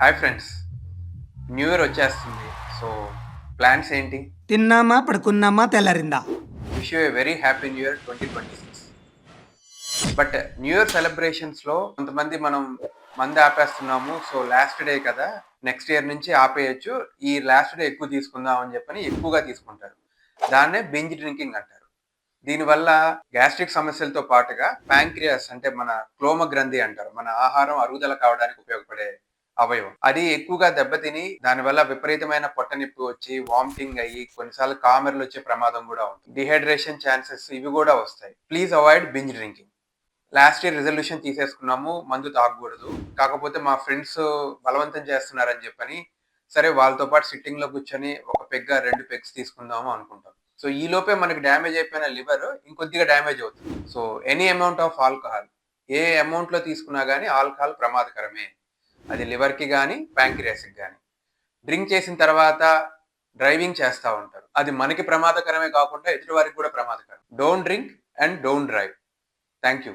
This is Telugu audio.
హాయ్ ఫ్రెండ్స్, న్యూ ఇయర్ వచ్చేస్తుంది. సో ప్లాన్స్ ఏంటి? తిన్నామా పడుకున్నామా తెల్లారిందా. Wish you a very happy new year 2026. But new year సెలబ్రేషన్స్లో కొంతమంది మనం మంది ఆపేస్తున్నాము, సో లాస్ట్ డే కదా, నెక్స్ట్ ఇయర్ నుంచి ఆపేయచ్చు, ఈ లాస్ట్ డే ఎక్కువ తీసుకుందాం అని చెప్పని ఎక్కువగా తీసుకుంటారు. దాన్నే బింజ్ డ్రింకింగ్ అంటారు. దీనివల్ల గ్యాస్ట్రిక్ సమస్యలతో పాటుగా ప్యాంక్రియాస్ అంటే మన క్లోమ గ్రంథి అంటారు, మన ఆహారం అరుగుదల కావడానికి ఉపయోగపడే అవయవం, అది ఎక్కువగా దెబ్బతిని దానివల్ల విపరీతమైన పొట్ట నొప్పి వచ్చి వామిటింగ్ అయ్యి కొన్నిసార్లు కామెర్లు వచ్చే ప్రమాదం కూడా ఉంటుంది. డిహైడ్రేషన్ ఛాన్సెస్ ఇవి కూడా వస్తాయి. Please avoid binge drinking. Last year resolution తీసేసుకున్నాము, మందు తాగకూడదు. కాకపోతే మా ఫ్రెండ్స్ బలవంతం చేస్తున్నారని చెప్పని సరే వాళ్ళతో పాటు సిట్టింగ్ లో కూర్చొని ఒక పెగ్గా 2 పెగ్స్ తీసుకుందాము అనుకుంటాం. సో ఈ లోపే మనకి డ్యామేజ్ అయిపోయిన లివర్ ఇంకొద్దిగా డ్యామేజ్ అవుతుంది. So any amount of alcohol, A amount లో తీసుకున్నా కానీ ఆల్కహాల్ ప్రమాదకరమే. అది లివర్కి కానీ ప్యాంక్రియాస్కి కానీ. డ్రింక్ చేసిన తర్వాత డ్రైవింగ్ చేస్తూ ఉంటారు, అది మనకి ప్రమాదకరమే కాకుండా ఎదుటి వారికి కూడా ప్రమాదకరం. Don't drink and don't drive. Thank you.